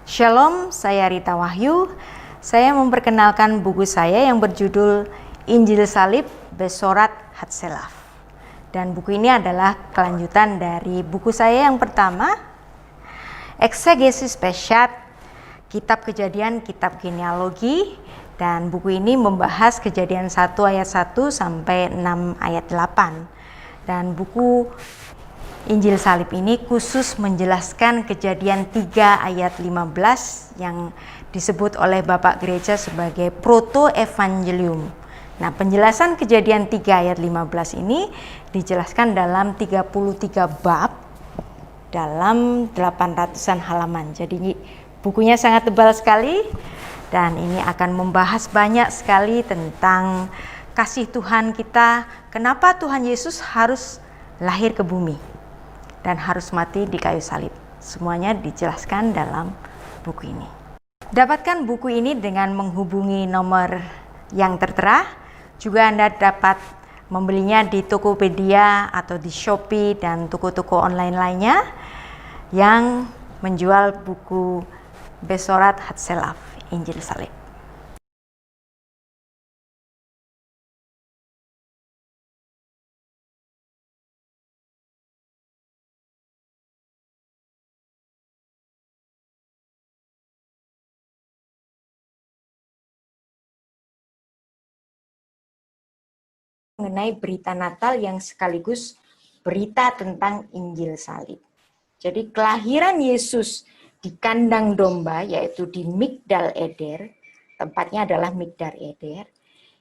Shalom, saya Rita Wahyu. Saya memperkenalkan buku saya yang berjudul Injil Salib Besorat Hatselaf. Dan buku ini adalah kelanjutan dari buku saya yang pertama, Eksegesis Peshat, Kitab Kejadian, Kitab Genealogi. Dan buku ini membahas Kejadian 1 ayat 1 sampai 6 ayat 8. Dan buku Injil Salib ini khusus menjelaskan Kejadian 3 ayat 15 yang disebut oleh Bapak Gereja sebagai proto-evangelium. Nah, penjelasan Kejadian 3 ayat 15 ini dijelaskan dalam 33 bab dalam 800-an halaman. Jadi bukunya sangat tebal sekali dan ini akan membahas banyak sekali tentang kasih Tuhan kita, kenapa Tuhan Yesus harus lahir ke bumi dan harus mati di kayu salib. Semuanya dijelaskan dalam buku ini. Dapatkan buku ini dengan menghubungi nomor yang tertera. Juga Anda dapat membelinya di Tokopedia atau di Shopee dan toko-toko online lainnya yang menjual buku Besorat Hatselaf, Injil Salib. Mengenai berita Natal yang sekaligus berita tentang Injil Salib. Jadi kelahiran Yesus di kandang domba, yaitu di Migdal Eder, tempatnya adalah Migdal Eder,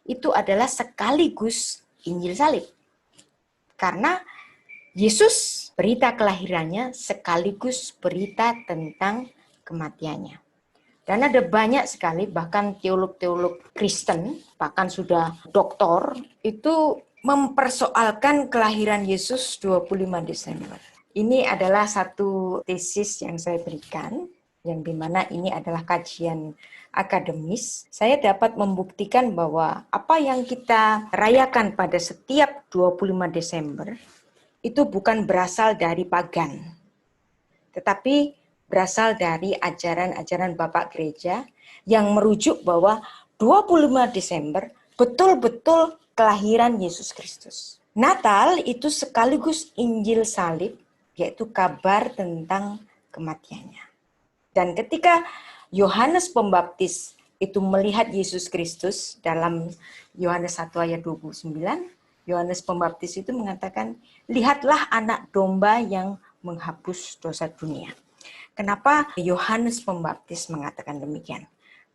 itu adalah sekaligus Injil Salib. Karena Yesus berita kelahirannya sekaligus berita tentang kematiannya. Dan ada banyak sekali, bahkan teolog-teolog Kristen, bahkan sudah doktor, itu mempersoalkan kelahiran Yesus 25 Desember. Ini adalah satu tesis yang saya berikan, yang dimana ini adalah kajian akademis. Saya dapat membuktikan bahwa apa yang kita rayakan pada setiap 25 Desember, itu bukan berasal dari pagan, tetapi berasal dari ajaran-ajaran Bapak Gereja yang merujuk bahwa 25 Desember betul-betul kelahiran Yesus Kristus. Natal itu sekaligus Injil Salib, yaitu kabar tentang kematiannya. Dan ketika Yohanes Pembaptis itu melihat Yesus Kristus dalam Yohanes 1 ayat 29, Yohanes Pembaptis itu mengatakan, lihatlah anak domba yang menghapus dosa dunia. Kenapa Yohanes Pembaptis mengatakan demikian?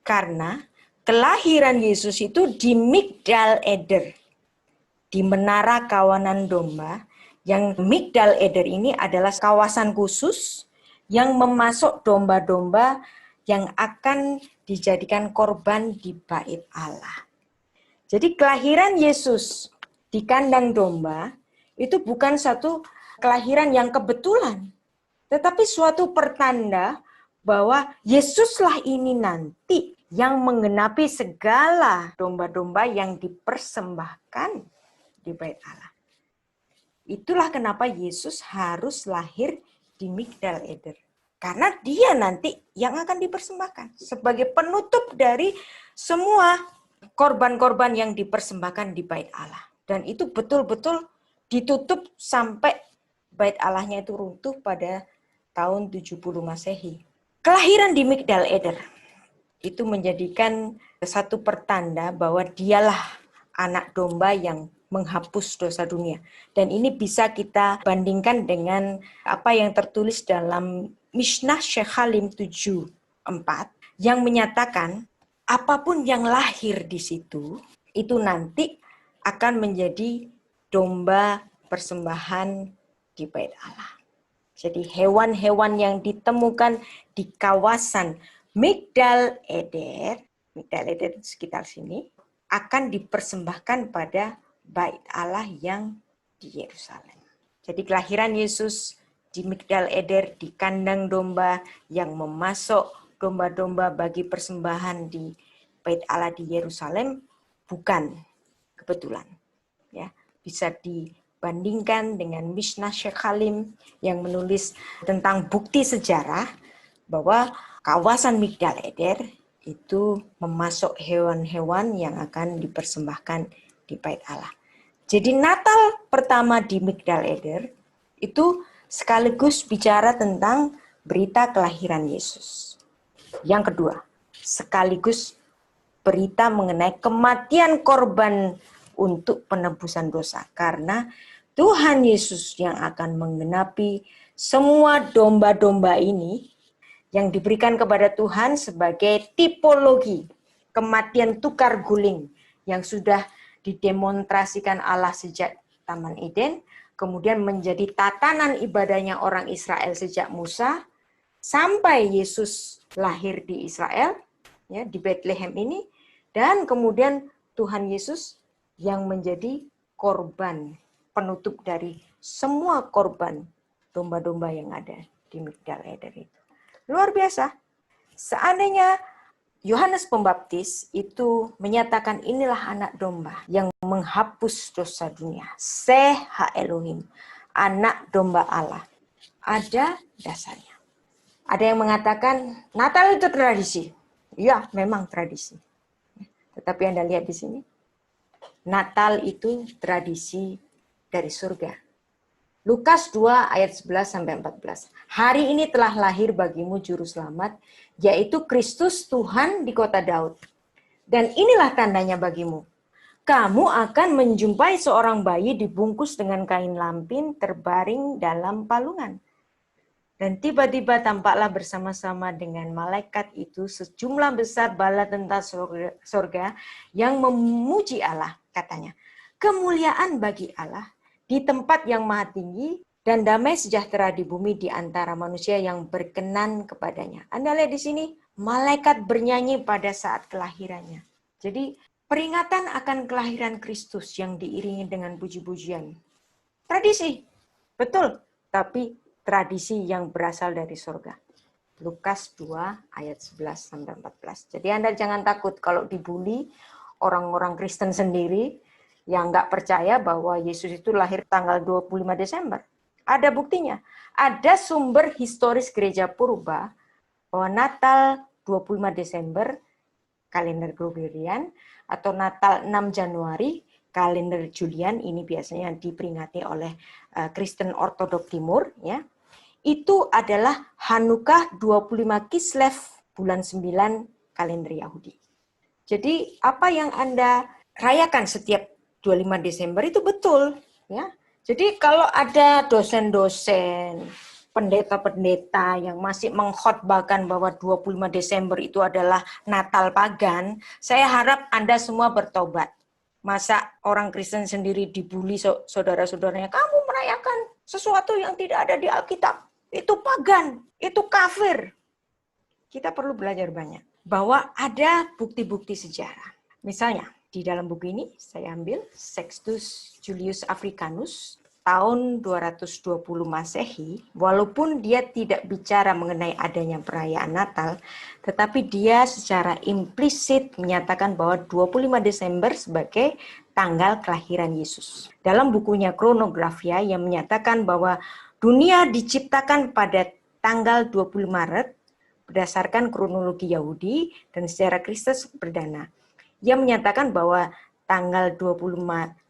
Karena kelahiran Yesus itu di Migdal Eder, di menara kawanan domba, yang Migdal Eder ini adalah kawasan khusus yang memasuk domba-domba yang akan dijadikan korban di bait Allah. Jadi kelahiran Yesus di kandang domba itu bukan satu kelahiran yang kebetulan, tetapi suatu pertanda bahwa Yesuslah ini nanti yang menggenapi segala domba-domba yang dipersembahkan di bait Allah. Itulah kenapa Yesus harus lahir di Migdal Eder. Karena dia nanti yang akan dipersembahkan sebagai penutup dari semua korban-korban yang dipersembahkan di bait Allah. Dan itu betul-betul ditutup sampai bait Allahnya itu runtuh pada tahun 70 Masehi. Kelahiran di Migdal Eder itu menjadikan satu pertanda bahwa dialah anak domba yang menghapus dosa dunia. Dan ini bisa kita bandingkan dengan apa yang tertulis dalam Mishnah Shekhalim 7:4 yang menyatakan apapun yang lahir di situ itu nanti akan menjadi domba persembahan di bait Allah. Jadi hewan-hewan yang ditemukan di kawasan Migdal Eder sekitar sini, akan dipersembahkan pada bait Allah yang di Yerusalem. Jadi kelahiran Yesus di Migdal Eder, di kandang domba yang memasuk domba-domba bagi persembahan di bait Allah di Yerusalem, bukan kebetulan. Ya, bisa dibandingkan dengan Mishnah Shekhalim yang menulis tentang bukti sejarah bahwa kawasan Migdal Eder itu memasok hewan-hewan yang akan dipersembahkan di Bait Allah. Jadi Natal pertama di Migdal Eder itu sekaligus bicara tentang berita kelahiran Yesus. Yang kedua, sekaligus berita mengenai kematian korban untuk penebusan dosa. Karena Tuhan Yesus yang akan menggenapi semua domba-domba ini yang diberikan kepada Tuhan sebagai tipologi kematian tukar guling yang sudah didemonstrasikan Allah sejak Taman Eden, kemudian menjadi tatanan ibadahnya orang Israel sejak Musa, sampai Yesus lahir di Israel, ya, di Bethlehem ini, dan kemudian Tuhan Yesus yang menjadi korban penutup dari semua korban domba-domba yang ada di Migdal Eder itu. Luar biasa. Seandainya Yohanes Pembaptis itu menyatakan inilah anak domba yang menghapus dosa dunia. Seha Elohim, anak domba Allah. Ada dasarnya. Ada yang mengatakan Natal itu tradisi. Ya, memang tradisi. Tetapi Anda lihat di sini, Natal itu tradisi dari surga. Lukas 2 ayat 11 sampai 14. Hari ini telah lahir bagimu juru selamat, yaitu Kristus Tuhan di kota Daud. Dan inilah tandanya bagimu. Kamu akan menjumpai seorang bayi dibungkus dengan kain lampin terbaring dalam palungan. Dan tiba-tiba tampaklah bersama-sama dengan malaikat itu sejumlah besar bala tentara surga yang memuji Allah, katanya. Kemuliaan bagi Allah di tempat yang maha tinggi dan damai sejahtera di bumi di antara manusia yang berkenan kepadanya. Anda lihat di sini, malaikat bernyanyi pada saat kelahirannya. Jadi peringatan akan kelahiran Kristus yang diiringi dengan puji-pujian. Tradisi, betul, tapi tradisi yang berasal dari surga. Lukas 2 ayat 11 sampai 14. Jadi Anda jangan takut kalau dibully orang-orang Kristen sendiri yang nggak percaya bahwa Yesus itu lahir tanggal 25 Desember. Ada buktinya. Ada sumber historis gereja purba bahwa Natal 25 Desember kalender Gregorian atau Natal 6 Januari kalender Julian, ini biasanya diperingati oleh Kristen Ortodok Timur, ya. Itu adalah Hanukkah 25 Kislev bulan 9 kalender Yahudi. Jadi apa yang Anda rayakan setiap 25 Desember itu betul, ya. Jadi kalau ada dosen-dosen, pendeta-pendeta yang masih mengkhotbahkan bahwa 25 Desember itu adalah Natal pagan, saya harap Anda semua bertobat. Masa orang Kristen sendiri dibully saudara-saudaranya, kamu merayakan sesuatu yang tidak ada di Alkitab. Itu pagan, itu kafir. Kita perlu belajar banyak bahwa ada bukti-bukti sejarah. Misalnya, di dalam buku ini saya ambil Sextus Julius Africanus tahun 220 Masehi, walaupun dia tidak bicara mengenai adanya perayaan Natal, tetapi dia secara implisit menyatakan bahwa 25 Desember sebagai tanggal kelahiran Yesus. Dalam bukunya Chronographia yang menyatakan bahwa dunia diciptakan pada tanggal 20 Maret berdasarkan kronologi Yahudi dan sejarah Kristus perdana. Ia menyatakan bahwa tanggal 25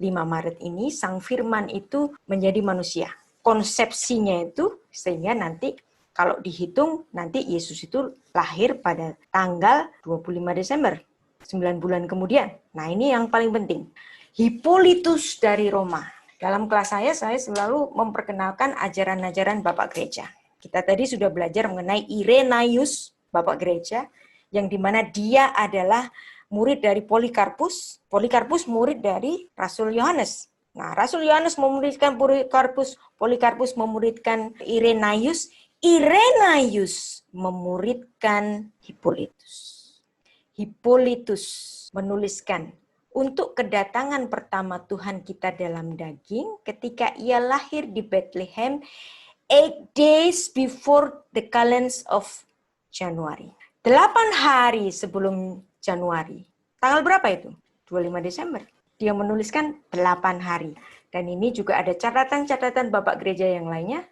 Maret ini Sang Firman itu menjadi manusia. Konsepsinya itu sehingga nanti kalau dihitung nanti Yesus itu lahir pada tanggal 25 Desember, 9 bulan kemudian. Nah, ini yang paling penting. Hippolytus dari Roma. Dalam kelas saya selalu memperkenalkan ajaran-ajaran Bapak Gereja. Kita tadi sudah belajar mengenai Irenaeus, Bapak Gereja, yang dimana dia adalah murid dari Polikarpus. Polikarpus murid dari Rasul Yohanes. Nah, Rasul Yohanes memuridkan Polikarpus, Polikarpus memuridkan Irenaeus, Irenaeus memuridkan Hippolytus. Hippolytus menuliskan, untuk kedatangan pertama Tuhan kita dalam daging ketika ia lahir di Bethlehem 8 days before the calendar of January. 8 hari sebelum Januari. Tanggal berapa itu? 25 Desember. Dia menuliskan 8 hari. Dan ini juga ada catatan-catatan Bapak Gereja yang lainnya.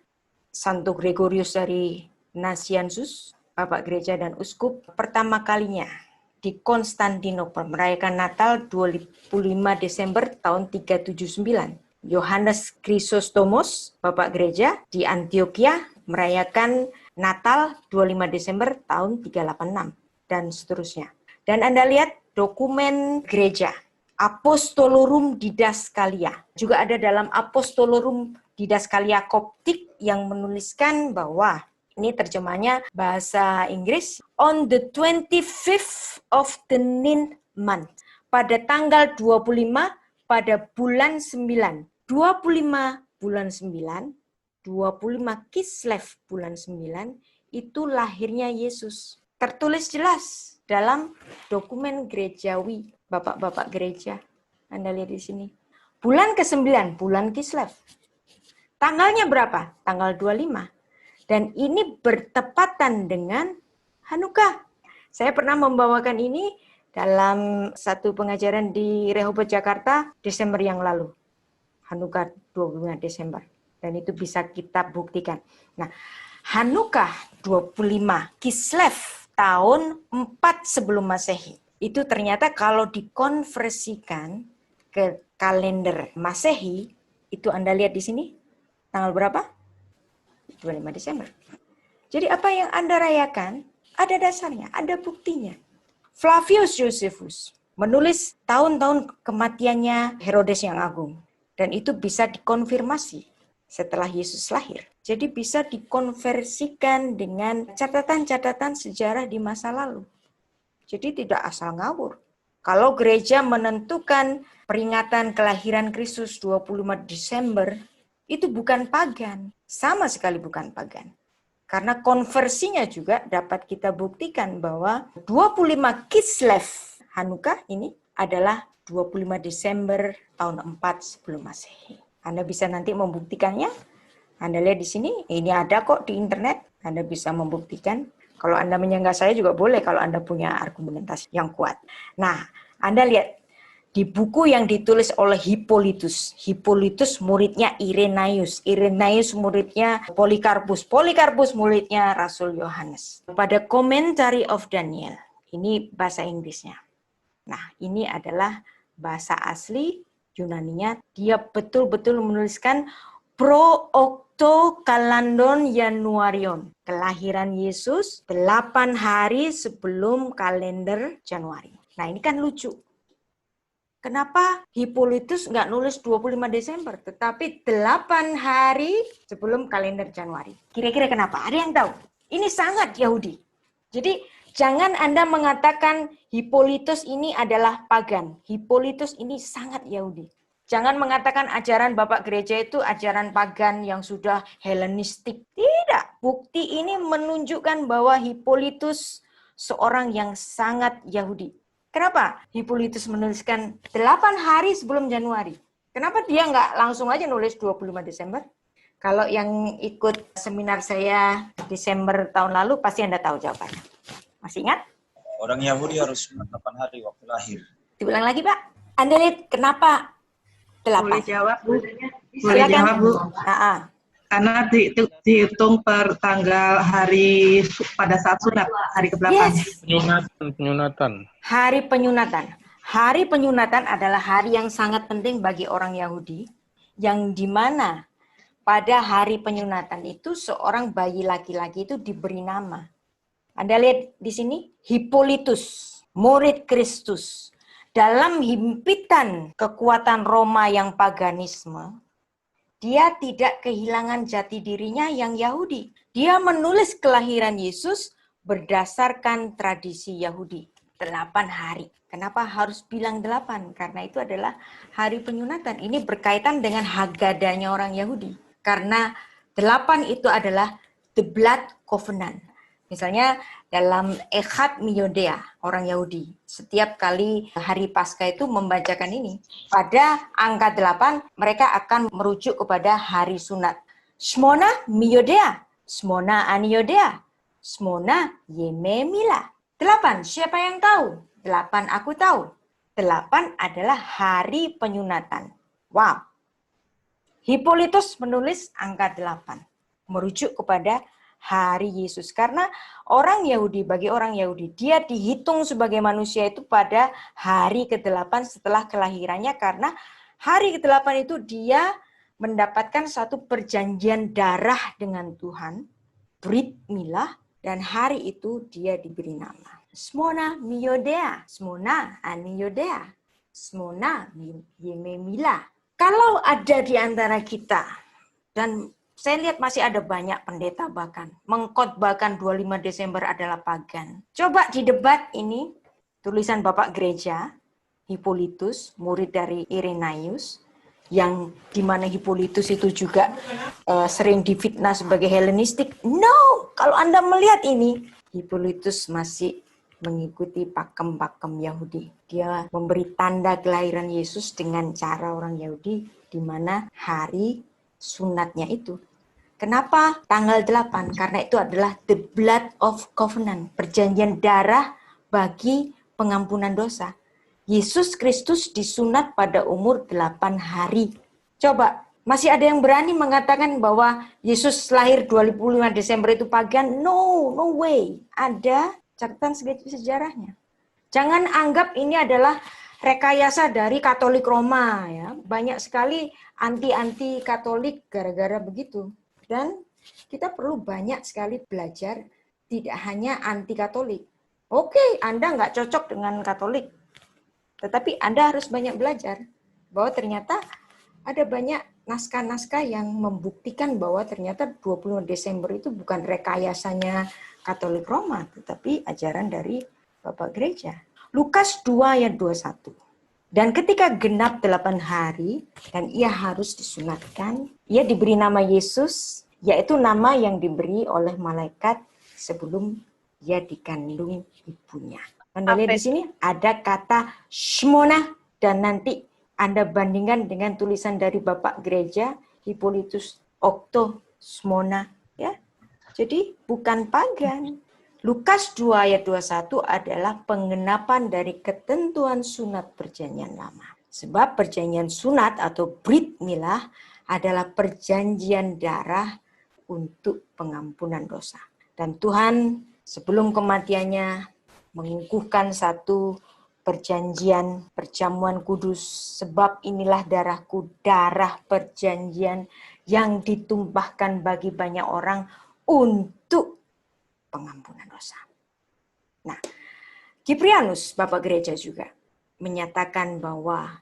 Santo Gregorius dari Nazianzus, Bapak Gereja dan Uskup, pertama kalinya di Konstantinopel merayakan Natal 25 Desember tahun 379. Yohanes Chrysostomos, Bapak Gereja di Antioquia merayakan Natal 25 Desember tahun 386 dan seterusnya. Dan Anda lihat dokumen gereja Apostolorum Didaskalia. Juga ada dalam Apostolorum Didaskalia Koptik yang menuliskan bahwa, ini terjemahnya bahasa Inggris, on the 25th of the ninth month. Pada tanggal 25 pada bulan 9. 25 bulan 9, 25 Kislev bulan 9, itu lahirnya Yesus. Tertulis jelas dalam dokumen gerejawi, Bapak-bapak gereja. Anda lihat di sini. Bulan ke-9, bulan Kislev. Tanggalnya berapa? Tanggal 25. Dan ini bertepatan dengan Hanukkah. Saya pernah membawakan ini dalam satu pengajaran di Rehoboth Jakarta Desember yang lalu. Hanukkah 25 Desember. Dan itu bisa kita buktikan. Nah, Hanukkah 25 Kislev tahun 4 sebelum Masehi. Itu ternyata kalau dikonversikan ke kalender Masehi, itu Anda lihat di sini, tanggal berapa? 25 Desember. Jadi apa yang Anda rayakan, ada dasarnya, ada buktinya. Flavius Josephus menulis tahun-tahun kematiannya Herodes yang agung. Dan itu bisa dikonfirmasi setelah Yesus lahir. Jadi bisa dikonversikan dengan catatan-catatan sejarah di masa lalu. Jadi tidak asal ngawur. Kalau gereja menentukan peringatan kelahiran Kristus 25 Desember, itu bukan pagan. Sama sekali bukan pagan. Karena konversinya juga dapat kita buktikan bahwa 25 Kislev Hanukkah ini adalah 25 Desember tahun 4 sebelum Masehi. Anda bisa nanti membuktikannya. Anda lihat di sini, ini ada kok di internet. Anda bisa membuktikan. Kalau Anda menyanggah saya juga boleh kalau Anda punya argumentasi yang kuat. Nah, Anda lihat di buku yang ditulis oleh Hippolytus. Hippolytus muridnya Irenaeus. Irenaeus muridnya Polycarpus. Polycarpus muridnya Rasul Yohanes. Pada Commentary of Daniel. Ini bahasa Inggrisnya. Nah, ini adalah bahasa asli Yunaninya. Dia betul-betul menuliskan pro octo kalandon Januarion. Kelahiran Yesus 8 hari sebelum kalender Januari. Nah, ini kan lucu. Kenapa Hippolytus nggak nulis 25 Desember, tetapi 8 hari sebelum kalender Januari? Kira-kira kenapa? Ada yang tahu? Ini sangat Yahudi. Jadi, jangan Anda mengatakan Hippolytus ini adalah pagan. Hippolytus ini sangat Yahudi. Jangan mengatakan ajaran Bapak Gereja itu ajaran pagan yang sudah Helenistik. Tidak. Bukti ini menunjukkan bahwa Hippolytus seorang yang sangat Yahudi. Kenapa Hippolytus menuliskan 8 hari sebelum Januari? Kenapa dia nggak langsung aja nulis 25 Desember? Kalau yang ikut seminar saya Desember tahun lalu, pasti Anda tahu jawabannya. Masih ingat? Orang Yahudi harus 8 hari waktu lahir. Diulang lagi, Pak. Anda lihat kenapa 8? Boleh jawab, Bu? Boleh jawab, Bu? Karena dihitung per tanggal hari pada saat sunat, hari ke-8. Yes. Penyunatan. Hari penyunatan. Hari penyunatan adalah hari yang sangat penting bagi orang Yahudi, yang dimana pada hari penyunatan itu seorang bayi laki-laki itu diberi nama. Anda lihat di sini, Hippolytus, murid Kristus. Dalam himpitan kekuatan Roma yang paganisme, dia tidak kehilangan jati dirinya yang Yahudi. Dia menulis kelahiran Yesus berdasarkan tradisi Yahudi. 8 hari. Kenapa harus bilang 8? Karena itu adalah hari penyunatan. Ini berkaitan dengan Haggadahnya orang Yahudi. Karena 8 itu adalah the blood covenant. Misalnya dalam Echad Miyodea, orang Yahudi, setiap kali hari Paskah itu membacakan ini. Pada angka 8, mereka akan merujuk kepada hari sunat. Shmona Miyodea, Shmona Aniodea, Shmona Yememila. 8, siapa yang tahu? 8 aku tahu. 8 adalah hari penyunatan. Wow. Hippolytus menulis angka 8, merujuk kepada hari Yesus. Karena bagi orang Yahudi, dia dihitung sebagai manusia itu pada hari ke-8 setelah kelahirannya, karena hari ke-8 itu dia mendapatkan satu perjanjian darah dengan Tuhan, Brit Milah, dan hari itu dia diberi nama Smona Miyodea, Smona Aniyodea, Smona Yememila. Kalau ada di antara kita, dan saya lihat masih ada banyak pendeta bahkan mengkhotbahkan 25 Desember adalah pagan. Coba didebat ini, tulisan Bapak Gereja, Hippolytus, murid dari Irenaeus, yang dimana Hippolytus itu juga sering difitnah sebagai Helenistik. No, kalau Anda melihat ini, Hippolytus masih mengikuti pakem-pakem Yahudi. Dia memberi tanda kelahiran Yesus dengan cara orang Yahudi, di mana hari sunatnya itu. Kenapa tanggal 8? Karena itu adalah the blood of covenant, perjanjian darah bagi pengampunan dosa. Yesus Kristus disunat pada umur 8 hari. Coba, masih ada yang berani mengatakan bahwa Yesus lahir 25 Desember itu pagan? No way. Ada catatan sejarahnya. Jangan anggap ini adalah rekayasa dari Katolik Roma, ya. Banyak sekali anti Katolik gara-gara begitu. Dan kita perlu banyak sekali belajar, tidak hanya anti Katolik. Oke, Anda nggak cocok dengan Katolik, tetapi Anda harus banyak belajar bahwa ternyata ada banyak naskah-naskah yang membuktikan bahwa ternyata 25 Desember itu bukan rekayasanya Katolik Roma, tetapi ajaran dari Bapak Gereja. Lukas 2 ayat 21. Dan ketika genap 8 hari dan ia harus disunatkan, ia diberi nama Yesus, yaitu nama yang diberi oleh malaikat sebelum ia dikandung ibunya. Anda lihat di sini ada kata Shmona, dan nanti Anda bandingkan dengan tulisan dari Bapak Gereja Hippolytus Octo Smona, ya. Jadi bukan pagan. Lukas 2 ayat 21 adalah penggenapan dari ketentuan sunat perjanjian lama. Sebab perjanjian sunat atau Brit Milah adalah perjanjian darah untuk pengampunan dosa. Dan Tuhan sebelum kematiannya mengukuhkan satu perjanjian, perjamuan kudus, sebab inilah darahku, darah perjanjian yang ditumpahkan bagi banyak orang untuk pengampunan dosa. Nah, Kiprianus, Bapak Gereja juga menyatakan bahwa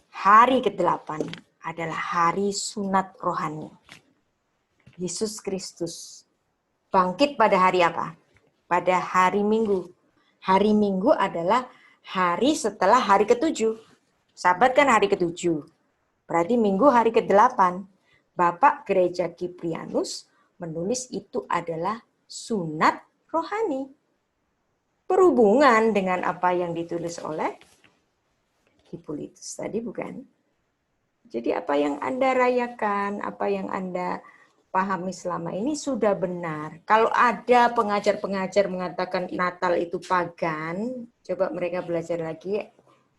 hari ke-8 adalah hari sunat rohani. Yesus Kristus bangkit pada hari apa? Pada hari Minggu. Hari Minggu adalah hari setelah hari ke-7. Sabat kan hari ke-7. Berarti Minggu hari ke-8. Bapak Gereja Kiprianus menulis itu adalah sunat rohani. Berhubungan dengan apa yang ditulis oleh Hippolytus tadi, bukan? Jadi apa yang Anda rayakan, apa yang Anda pahami selama ini sudah benar. Kalau ada pengajar-pengajar mengatakan Natal itu pagan, coba mereka belajar lagi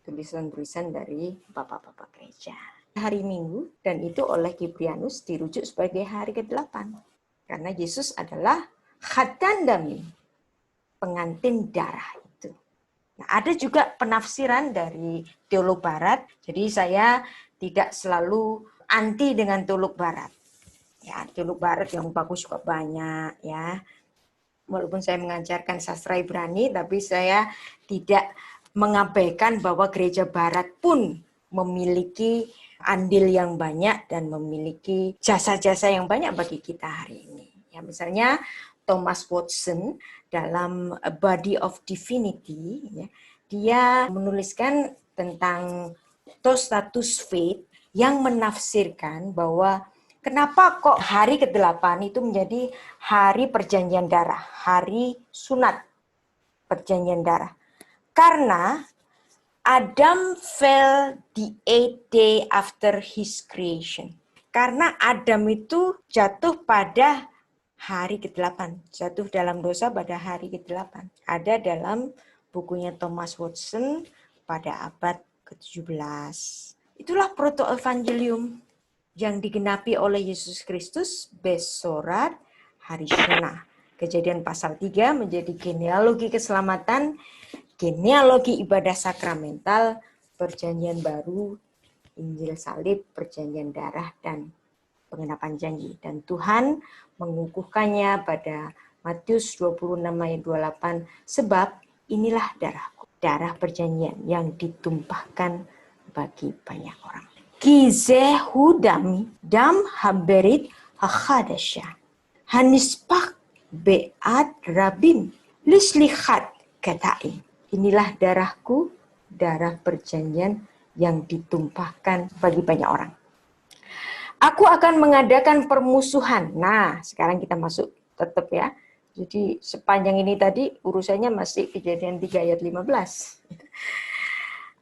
tulisan-tulisan dari Bapak-Bapak Gereja. Hari Minggu, dan itu oleh Kiprianus dirujuk sebagai hari ke-8. Karena Yesus adalah khatan dami, pengantin darah itu. Nah, ada juga penafsiran dari teolog barat, jadi saya tidak selalu anti dengan teolog barat. Ya, teolog barat yang bagus juga banyak, ya. Walaupun saya mengajarkan sastra Ibrani, tapi saya tidak mengabaikan bahwa gereja barat pun memiliki andil yang banyak dan memiliki jasa-jasa yang banyak bagi kita hari ini. Ya, misalnya Thomas Watson dalam A Body of Divinity, ya, dia menuliskan tentang Tostatus Faith yang menafsirkan bahwa kenapa kok hari ke-8 itu menjadi hari perjanjian darah, hari sunat perjanjian darah. Karena Adam fell the 8th day after his creation. Karena Adam itu jatuh pada hari ke-8, jatuh dalam dosa pada hari ke-8. Ada dalam bukunya Thomas Watson pada abad ke-17. Itulah proto-evangelium yang digenapi oleh Yesus Kristus, Besorat, hari Shena. Kejadian pasal 3 menjadi genealogi keselamatan, genealogi ibadah sakramental, perjanjian baru, Injil salib, perjanjian darah, dan pengenapan janji. Dan Tuhan mengukuhkannya pada Matius 26 ayat 28, sebab inilah darahku, darah perjanjian yang ditumpahkan bagi banyak orang. Kizehu dami dam haberit hachadasha hanispak be'at rabim lislihat katain. Inilah darahku, darah perjanjian yang ditumpahkan bagi banyak orang. Aku akan mengadakan permusuhan. Nah, sekarang kita masuk tetap ya. Jadi sepanjang ini tadi urusannya masih Kejadian 3 ayat 15.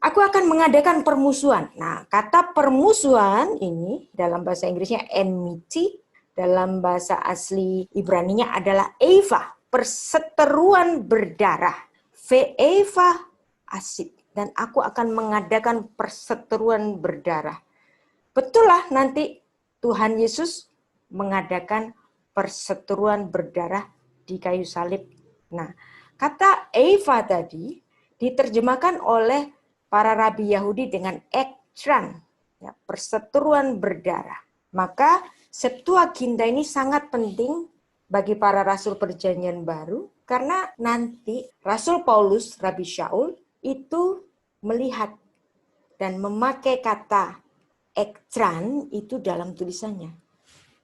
Aku akan mengadakan permusuhan. Nah, kata permusuhan ini dalam bahasa Inggrisnya enmity, dalam bahasa asli Ibraninya adalah Eva, perseteruan berdarah. Ve'eva asid. Dan aku akan mengadakan perseteruan berdarah. Betul lah nanti Tuhan Yesus mengadakan perseteruan berdarah di kayu salib. Nah, kata Eva tadi diterjemahkan oleh para rabi Yahudi dengan ektran, ya, perseteruan berdarah. Maka Septuaginta ini sangat penting bagi para rasul perjanjian baru, karena nanti Rasul Paulus, Rabi Shaul, itu melihat dan memakai kata ektran itu dalam tulisannya.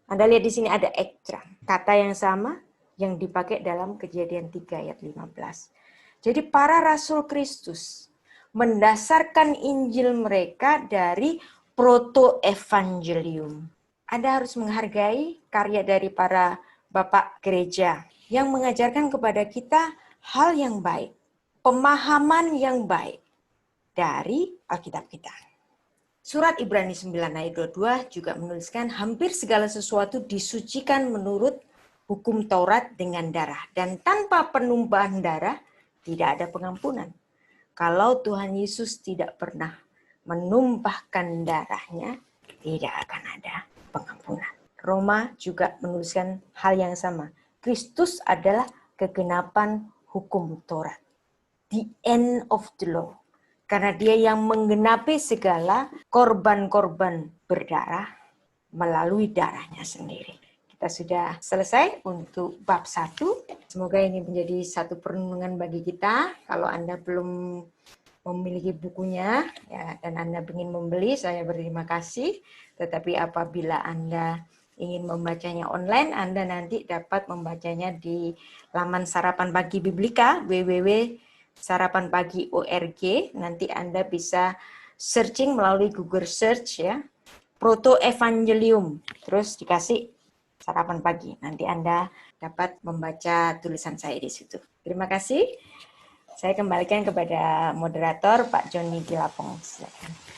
Anda lihat di sini ada ektran, kata yang sama yang dipakai dalam Kejadian 3 ayat 15. Jadi para rasul Kristus mendasarkan Injil mereka dari proto-evangelium. Anda harus menghargai karya dari para bapak gereja yang mengajarkan kepada kita hal yang baik, pemahaman yang baik dari Alkitab kita. Surat Ibrani 9 ayat 22 juga menuliskan hampir segala sesuatu disucikan menurut hukum Taurat dengan darah. Dan tanpa penumpahan darah tidak ada pengampunan. Kalau Tuhan Yesus tidak pernah menumpahkan darahnya, tidak akan ada pengampunan. Roma juga menuliskan hal yang sama. Kristus adalah kegenapan hukum Taurat. The end of the law. Karena dia yang menggenapi segala korban-korban berdarah melalui darahnya sendiri. Kita sudah selesai untuk bab 1. Semoga ini menjadi satu perenungan bagi kita. Kalau Anda belum memiliki bukunya ya, dan Anda ingin membeli, saya berterima kasih. Tetapi apabila Anda ingin membacanya online, Anda nanti dapat membacanya di laman Sarapan Pagi Biblika, www.sarapanpagi.org. Nanti Anda bisa searching melalui Google Search ya, Proto Evangelium, terus dikasih Sarapan Pagi. Nanti Anda dapat membaca tulisan saya di situ. Terima kasih. Saya kembalikan kepada moderator Pak Joni Dilapong. Silakan.